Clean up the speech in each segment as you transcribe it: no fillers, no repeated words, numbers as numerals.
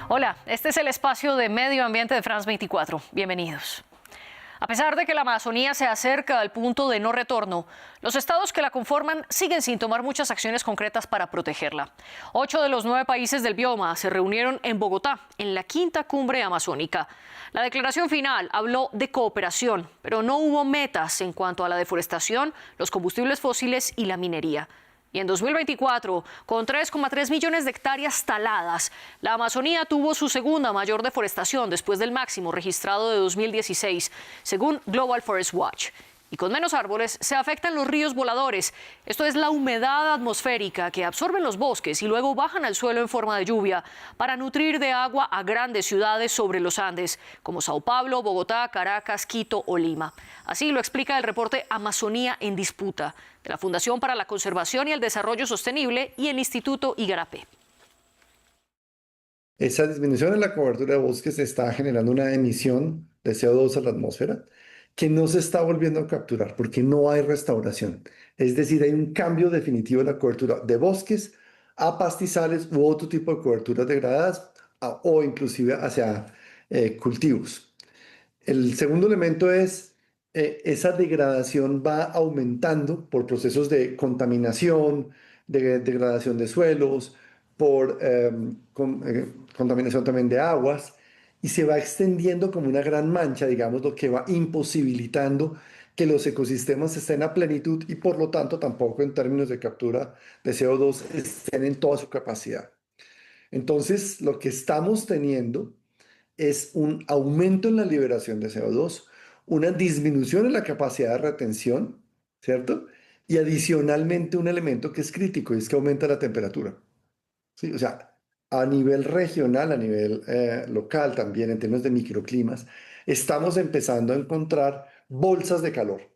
Hola, este es el espacio de Medio Ambiente de France 24. Bienvenidos. A pesar de que la Amazonía se acerca al punto de no retorno, los estados que la conforman siguen sin tomar muchas acciones concretas para protegerla. 8 de los 9 países del bioma se reunieron en Bogotá, en la quinta cumbre amazónica. La declaración final habló de cooperación, pero no hubo metas en cuanto a la deforestación, los combustibles fósiles y la minería. Y en 2024, con 3,3 millones de hectáreas taladas, la Amazonía tuvo su segunda mayor deforestación después del máximo registrado de 2016, según Global Forest Watch. Y con menos árboles se afectan los ríos voladores. Esto es la humedad atmosférica que absorben los bosques y luego bajan al suelo en forma de lluvia para nutrir de agua a grandes ciudades sobre los Andes, como Sao Paulo, Bogotá, Caracas, Quito o Lima. Así lo explica el reporte Amazonía en Disputa, de la Fundación para la Conservación y el Desarrollo Sostenible y el Instituto Igarapé. Esa disminución en la cobertura de bosques está generando una emisión de CO2 a la atmósfera que no se está volviendo a capturar porque no hay restauración. Es decir, hay un cambio definitivo en la cobertura de bosques a pastizales u otro tipo de coberturas degradadas o inclusive hacia cultivos. El segundo elemento es esa degradación va aumentando por procesos de contaminación, de degradación de suelos, por contaminación también de aguas, y se va extendiendo como una gran mancha, digamos, lo que va imposibilitando que los ecosistemas estén a plenitud y por lo tanto tampoco en términos de captura de CO2 estén en toda su capacidad. Entonces, lo que estamos teniendo es un aumento en la liberación de CO2, una disminución en la capacidad de retención, ¿cierto? Y adicionalmente un elemento que es crítico y es que aumenta la temperatura. ¿Sí? O sea, a nivel regional, a nivel local también, en términos de microclimas, estamos empezando a encontrar bolsas de calor.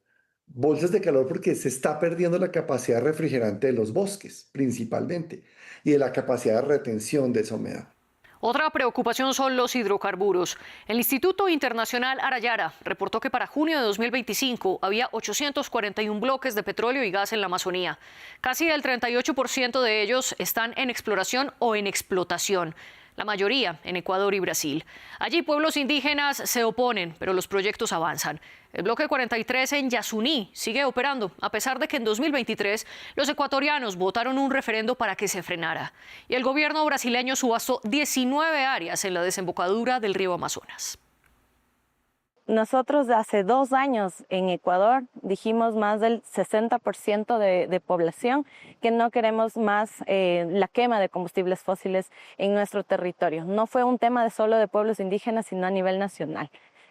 Bolsas de calor porque se está perdiendo la capacidad refrigerante de los bosques, principalmente, y de la capacidad de retención de esa humedad. Otra preocupación son los hidrocarburos. El Instituto Internacional Arayara reportó que para junio de 2025 había 841 bloques de petróleo y gas en la Amazonía. Casi el 38% de ellos están en exploración o en explotación, la mayoría en Ecuador y Brasil. Allí pueblos indígenas se oponen, pero los proyectos avanzan. El bloque 43 en Yasuní sigue operando, a pesar de que en 2023 los ecuatorianos votaron un referendo para que se frenara. Y el gobierno brasileño subastó 19 áreas en la desembocadura del río Amazonas. Nosotros hace 2 años en Ecuador dijimos más del 60% de población que no queremos más la quema de combustibles fósiles en nuestro territorio. No fue un tema solo de pueblos indígenas, sino a nivel nacional.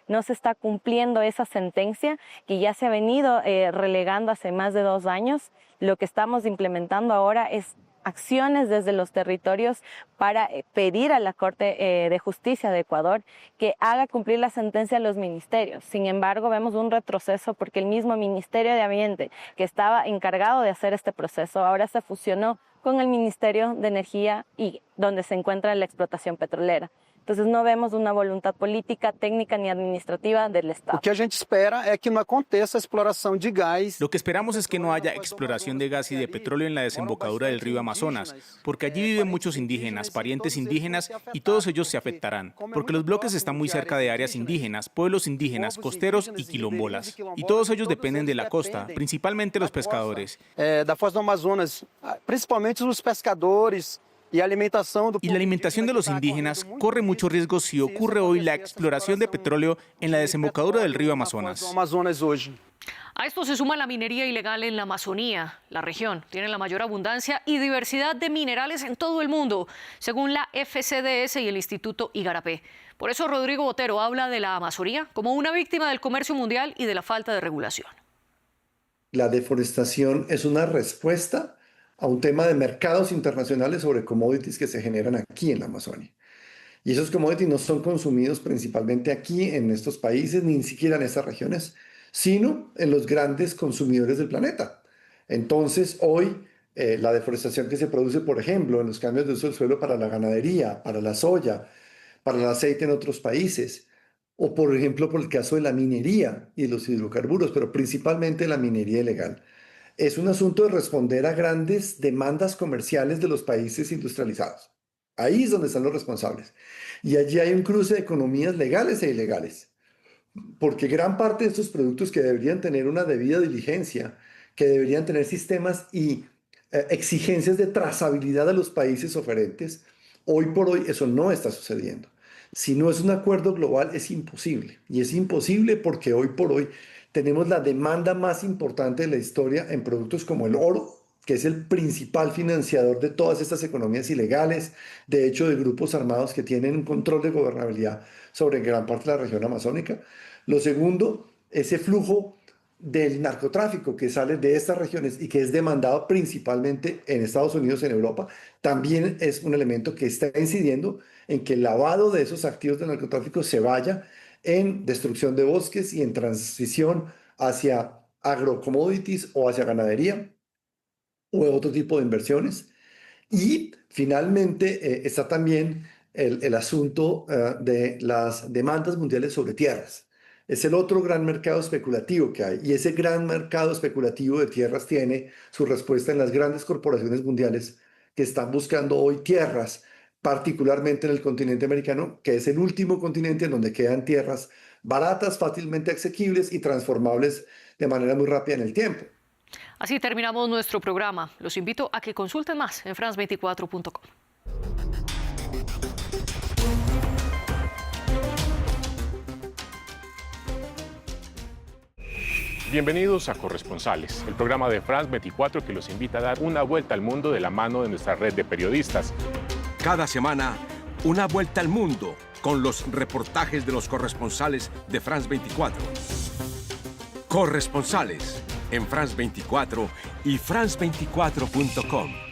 No se está cumpliendo esa sentencia que ya se ha venido relegando hace más de 2 años. Lo que estamos implementando ahora es acciones desde los territorios para pedir a la Corte de Justicia de Ecuador que haga cumplir la sentencia a los ministerios. Sin embargo, vemos un retroceso porque el mismo Ministerio de Ambiente, que estaba encargado de hacer este proceso, ahora se fusionó con el Ministerio de Energía y donde se encuentra la explotación petrolera. Entonces no vemos una voluntad política, técnica ni administrativa del Estado. Lo que a gente espera es que no aconteça a exploración de gas. Lo que esperamos es que no haya exploración de gas y de petróleo en la desembocadura del río Amazonas, porque allí viven muchos indígenas, parientes indígenas, y todos ellos se afectarán, porque los bloques están muy cerca de áreas indígenas, pueblos indígenas, costeros y quilombolas, y todos ellos dependen de la costa, principalmente los pescadores. Da Foz do Amazonas, principalmente los pescadores. Y la alimentación de los indígenas corre mucho riesgo si ocurre hoy la exploración de petróleo en la desembocadura del río Amazonas. A esto se suma la minería ilegal en la Amazonía. La región tiene la mayor abundancia y diversidad de minerales en todo el mundo, según la FCDS y el Instituto Igarapé. Por eso Rodrigo Botero habla de la Amazonía como una víctima del comercio mundial y de la falta de regulación. La deforestación es una respuesta a un tema de mercados internacionales sobre commodities que se generan aquí en la Amazonia. Y esos commodities no son consumidos principalmente aquí en estos países, ni siquiera en estas regiones, sino en los grandes consumidores del planeta. Entonces, hoy, la deforestación que se produce, por ejemplo, en los cambios de uso del suelo para la ganadería, para la soya, para el aceite en otros países, o por ejemplo, por el caso de la minería y de los hidrocarburos, pero principalmente la minería ilegal. Es un asunto de responder a grandes demandas comerciales de los países industrializados. Ahí es donde están los responsables. Y allí hay un cruce de economías legales e ilegales, porque gran parte de estos productos que deberían tener una debida diligencia, que deberían tener sistemas y exigencias de trazabilidad a los países oferentes, hoy por hoy eso no está sucediendo. Si no es un acuerdo global, es imposible. Y es imposible porque hoy por hoy tenemos la demanda más importante de la historia en productos como el oro, que es el principal financiador de todas estas economías ilegales, de hecho de grupos armados que tienen un control de gobernabilidad sobre gran parte de la región amazónica. Lo segundo, ese flujo del narcotráfico que sale de estas regiones y que es demandado principalmente en Estados Unidos y en Europa, también es un elemento que está incidiendo en que el lavado de esos activos del narcotráfico se vaya en destrucción de bosques y en transición hacia agrocommodities o hacia ganadería o otro tipo de inversiones. Y finalmente está también el asunto de las demandas mundiales sobre tierras. Es el otro gran mercado especulativo que hay. Y ese gran mercado especulativo de tierras tiene su respuesta en las grandes corporaciones mundiales que están buscando hoy tierras, particularmente en el continente americano, que es el último continente en donde quedan tierras baratas, fácilmente asequibles y transformables de manera muy rápida en el tiempo. Así terminamos nuestro programa. Los invito a que consulten más en france24.com. Bienvenidos a Corresponsales, el programa de France 24 que los invita a dar una vuelta al mundo de la mano de nuestra red de periodistas. Cada semana, una vuelta al mundo con los reportajes de los corresponsales de France 24. Corresponsales en France 24 y france24.com.